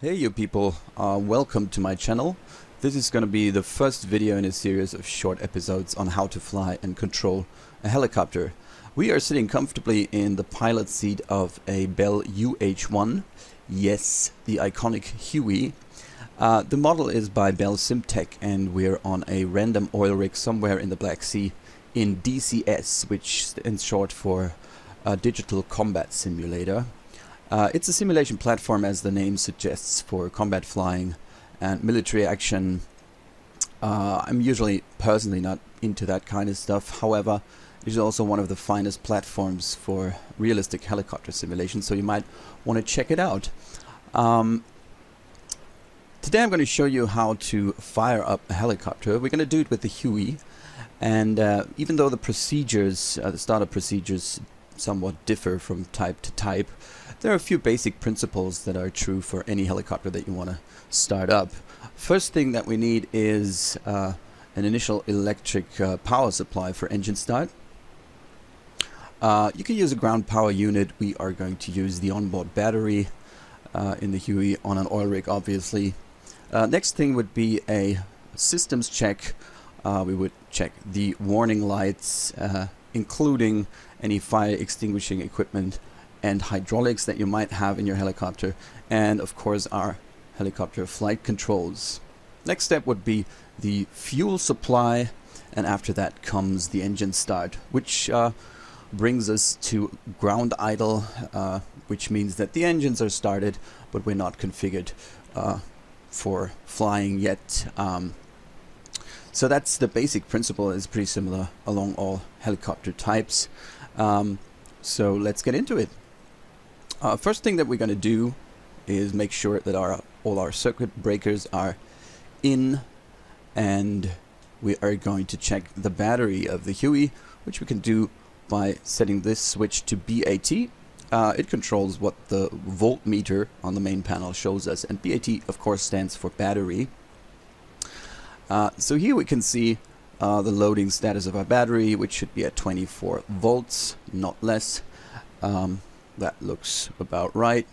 Hey you people, welcome to my channel. This is going to be the first video in a series of short episodes on how to fly and control a helicopter. We are sitting comfortably in the pilot seat of a Bell UH-1. Yes, the iconic Huey. The model is by Bell Simtech and we're on a random oil rig somewhere in the Black Sea in DCS, which stands short for Digital Combat Simulator. It's a simulation platform, as the name suggests, for combat flying and military action. I'm usually personally not into that kind of stuff. However, it is also one of the finest platforms for realistic helicopter simulation, so you might want to check it out. Today I'm going to show you how to fire up a helicopter. We're going to do it with the Huey, and even though the procedures, the startup procedures, somewhat differ from type to type, there are a few basic principles that are true for any helicopter that you want to start up. First thing that we need is an initial electric power supply for engine start. You can use a ground power unit. We are going to use the onboard battery in the Huey on an oil rig, obviously. Next thing would be a systems check. We would check the warning lights, including any fire extinguishing equipment and hydraulics that you might have in your helicopter, and of course our helicopter flight controls. Next step would be the fuel supply, and after that comes the engine start, which brings us to ground idle, which means that the engines are started but we're not configured for flying yet. So that's the basic principle. Is pretty similar along all helicopter types. So let's get into it. First thing that we're going to do is make sure that all our circuit breakers are in, and we are going to check the battery of the Huey, which we can do by setting this switch to BAT. It controls what the voltmeter on the main panel shows us, and BAT of course stands for battery. So here we can see the loading status of our battery, which should be at 24 volts, not less. That looks about right.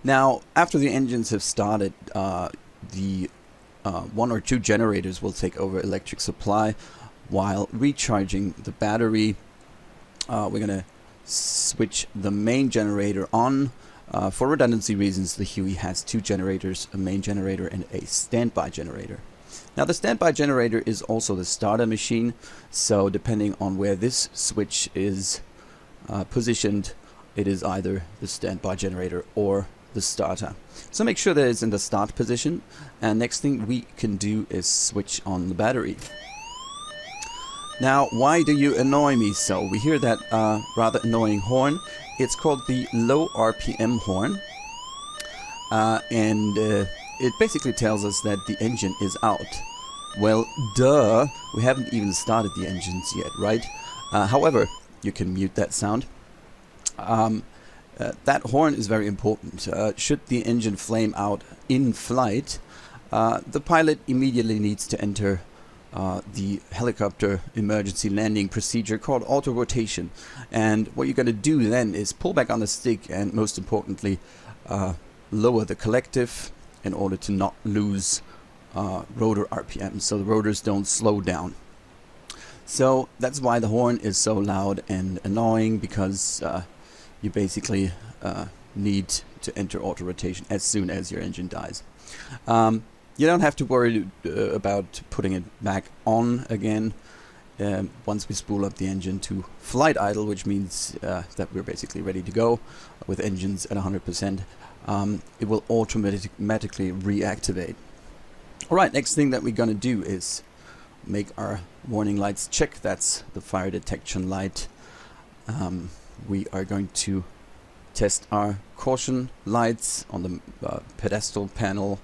Now, after the engines have started, the one or two generators will take over electric supply while recharging the battery. We're going to switch the main generator on. For redundancy reasons, the Huey has two generators, a main generator and a standby generator. Now the standby generator is also the starter machine, so depending on where this switch is positioned, it is either the standby generator or the starter. So make sure that it's in the start position, and next thing we can do is switch on the battery. Now, why do you annoy me so? We hear that rather annoying horn. It's called the low RPM horn, and it basically tells us that the engine is out. Well, duh, we haven't even started the engines yet, right? However, you can mute that sound. That horn is very important. Should the engine flame out in flight, the pilot immediately needs to enter the helicopter emergency landing procedure called auto rotation. And what you're going to do then is pull back on the stick and, most importantly, lower the collective in order to not lose rotor RPM, so the rotors don't slow down. So that's why the horn is so loud and annoying, because you basically need to enter auto rotation as soon as your engine dies. You don't have to worry about putting it back on again once we spool up the engine to flight idle, which means that we're basically ready to go with engines at 100%. It will automatically reactivate. Alright, next thing that we're going to do is make our warning lights check. That's the fire detection light. We are going to test our caution lights on the pedestal panel.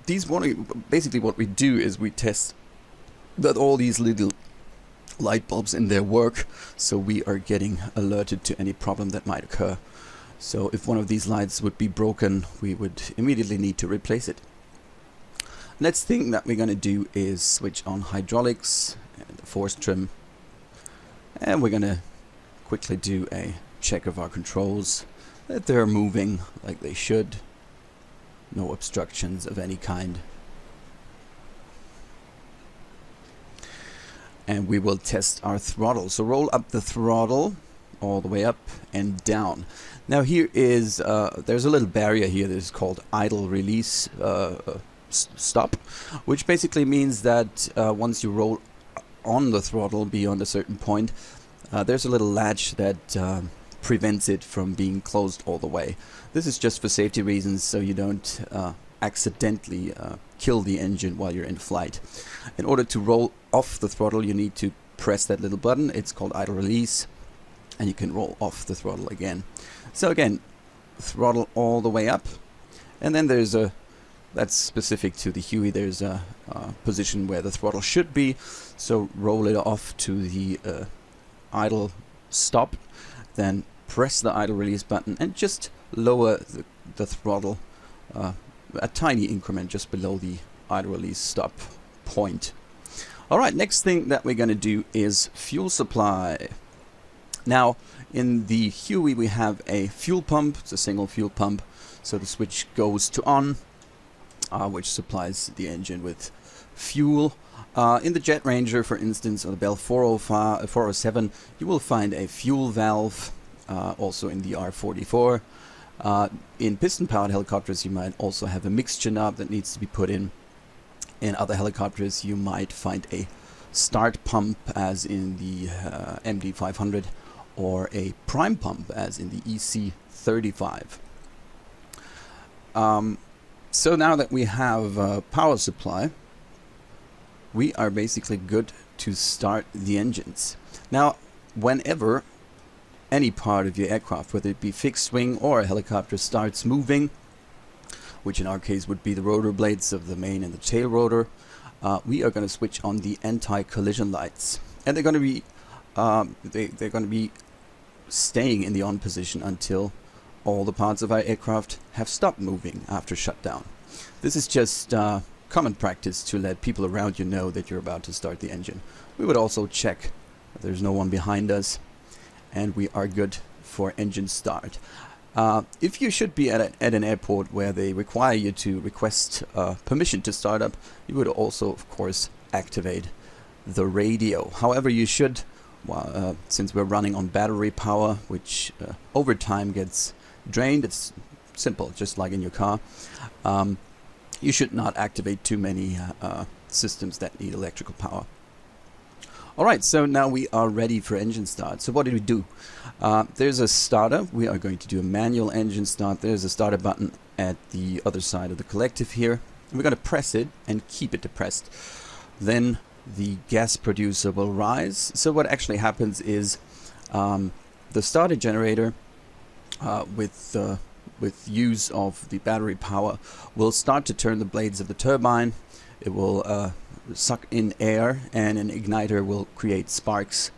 Basically what we do is we test that all these little light bulbs in their work, so we are getting alerted to any problem that might occur. So if one of these lights would be broken, we would immediately need to replace it. Next thing that we're going to do is switch on hydraulics and the force trim, and we're going to quickly do a check of our controls. that they're moving like they should. No obstructions of any kind. And we will test our throttle. So roll up the throttle all the way up and down. Now here is, there's a little barrier here that is called idle release stop, which basically means that once you roll on the throttle beyond a certain point, there's a little latch that prevents it from being closed all the way. This is just for safety reasons, so you don't accidentally kill the engine while you're in flight. In order to roll off the throttle, you need to press that little button. It's called idle release, and you can roll off the throttle again. So again, throttle all the way up, and then there's a, that's specific to the Huey, there's a position where the throttle should be, so roll it off to the idle stop, then press the idle release button and just lower the throttle a tiny increment just below the idle release stop point. Alright, next thing that we're going to do is fuel supply. Now in the Huey we have a fuel pump. It's a single fuel pump, so the switch goes to on, which supplies the engine with fuel. In the Jet Ranger, for instance, or the Bell 407, you will find a fuel valve, also in the R44. In piston-powered helicopters, you might also have a mixture knob that needs to be put in. In other helicopters, you might find a start pump, as in the MD500, or a prime pump, as in the EC35. So now that we have power supply, we are basically good to start the engines. Now, whenever any part of your aircraft, whether it be fixed wing or a helicopter, starts moving, which in our case would be the rotor blades of the main and the tail rotor, we are going to switch on the anti-collision lights, and they're going to be they're going to be staying in the on position until all the parts of our aircraft have stopped moving after shutdown. This is just common practice to let people around you know that you're about to start the engine. We would also check that there's no one behind us, and we are good for engine start. If you should be at an airport where they require you to request permission to start up, you would also, of course, activate the radio. However, you should, since we're running on battery power, which over time gets drained, it's simple, just like in your car, you should not activate too many systems that need electrical power. Alright, so now we are ready for engine start. So what did we do? There's a starter. We are going to do a manual engine start. There's a starter button at the other side of the collective here. We're going to press it and keep it depressed. Then the gas producer will rise. So what actually happens is the starter generator with use of the battery power will start to turn the blades of the turbine. It will suck in air, and an igniter will create sparks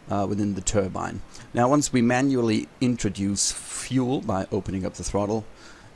within the turbine. Now once we manually introduce fuel by opening up the throttle,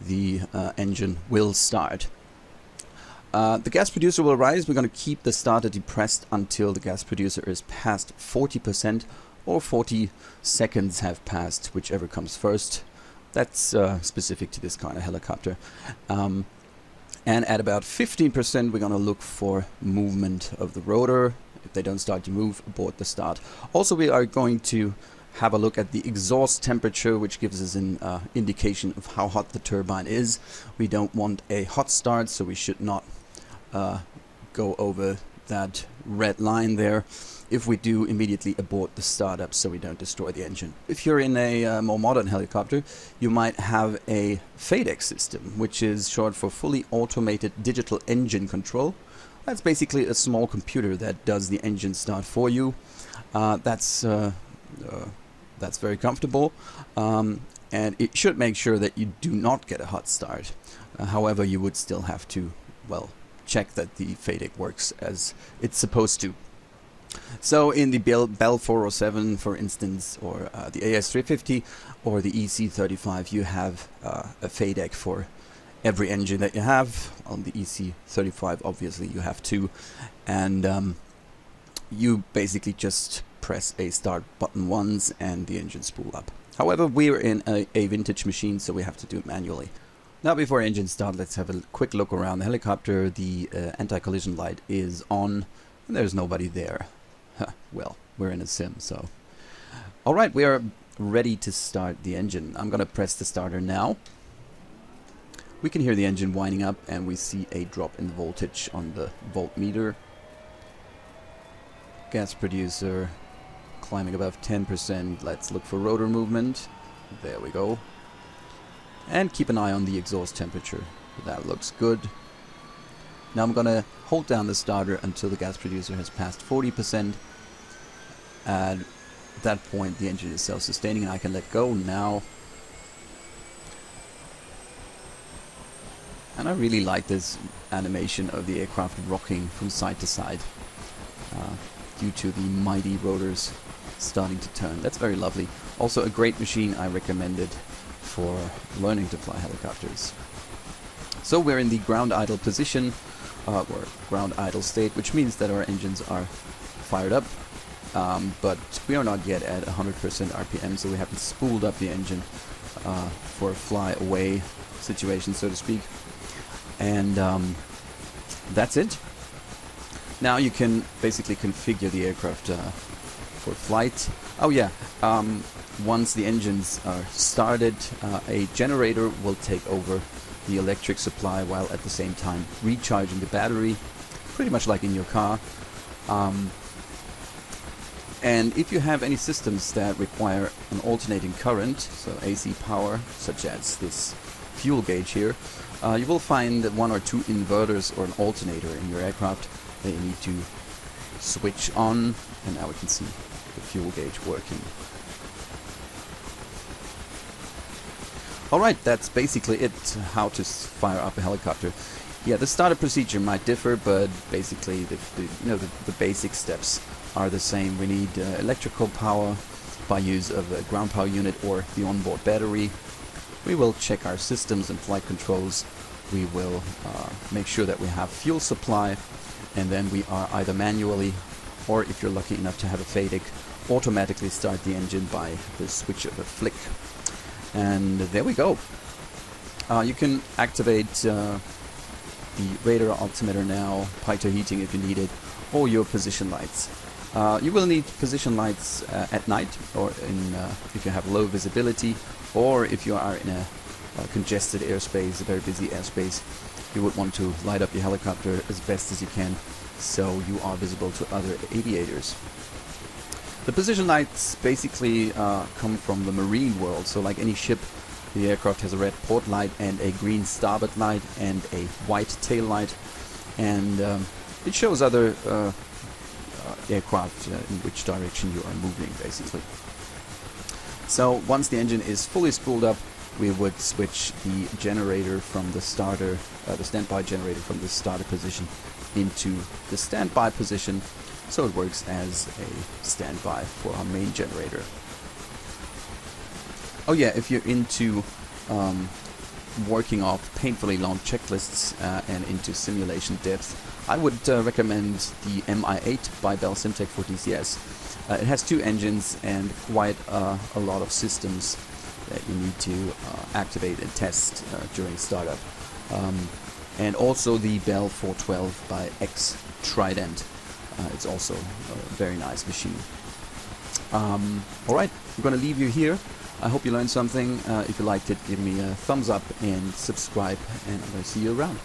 the engine will start. The gas producer will rise. We're going to keep the starter depressed until the gas producer is past 40% or 40 seconds have passed, whichever comes first. That's specific to this kind of helicopter. And at about 15%, we're going to look for movement of the rotor. If they don't start to move, abort the start. Also, we are going to have a look at the exhaust temperature, which gives us an indication of how hot the turbine is. We don't want a hot start, so we should not go over that red line there. If we do, immediately abort the startup so we don't destroy the engine. If you're in a more modern helicopter, you might have a FADEC system, which is short for Fully Automated Digital Engine Control. That's basically a small computer that does the engine start for you. That's very comfortable, and it should make sure that you do not get a hot start. However, you would still have to, well, check that the FADEC works as it's supposed to. So in the Bell 407, for instance, or the AS350 or the EC35, you have a FADEC for every engine that you have. On the EC35, obviously, you have two, and you basically just press a start button once and the engine spool up. However, we're in a vintage machine, so we have to do it manually. Now, before engine start, let's have a quick look around the helicopter. The anti-collision light is on, and there's nobody there. Well, we're in a sim, so... Alright, we are ready to start the engine. I'm gonna press the starter now. We can hear the engine winding up, and we see a drop in the voltage on the voltmeter. Gas producer climbing above 10%. Let's look for rotor movement. There we go. And keep an eye on the exhaust temperature. That looks good. Now I'm gonna hold down the starter until the gas producer has passed 40%. At that point the engine is self-sustaining and I can let go now. And I really like this animation of the aircraft rocking from side to side due to the mighty rotors starting to turn. That's very lovely. Also a great machine. I recommend it for learning to fly helicopters. So we're in the ground idle position, or ground idle state, which means that our engines are fired up, but we are not yet at 100% RPM, so we haven't spooled up the engine for a fly away situation, so to speak. And that's it. Now you can basically configure the aircraft for flight. Oh yeah, once the engines are started, a generator will take over the electric supply while at the same time recharging the battery, pretty much like in your car. And if you have any systems that require an alternating current, so AC power, such as this fuel gauge here, you will find one or two inverters or an alternator in your aircraft that you need to switch on, and now we can see the fuel gauge working. Alright, that's basically it, how to fire up a helicopter. Yeah, the startup procedure might differ, but basically the basic steps are the same. We need electrical power by use of a ground power unit or the onboard battery. We will check our systems and flight controls. We will make sure that we have fuel supply, and then we are either manually, or if you're lucky enough to have a FADEC, automatically start the engine by the switch of a flick. And there we go. You can activate the radar altimeter now, pitot heating if you need it, or your position lights. You will need position lights at night, or if you have low visibility, or if you are in a congested airspace, a very busy airspace. You would want to light up your helicopter as best as you can, so you are visible to other aviators. The position lights basically come from the marine world, so like any ship, the aircraft has a red port light and a green starboard light and a white tail light, and it shows other aircraft in which direction you are moving, basically. So once the engine is fully spooled up, we would switch the generator from the starter, the standby generator from the starter position into the standby position, so it works as a standby for our main generator. Oh yeah, if you're into working off painfully long checklists and into simulation depth, I would recommend the MI8 by Bell Simtech for DCS. It has two engines and quite a lot of systems that you need to activate and test during startup. And also the Bell 412 by X Trident. It's also a very nice machine. Alright, I'm going to leave you here. I hope you learned something. If you liked it, give me a thumbs up and subscribe, and I'm going to see you around.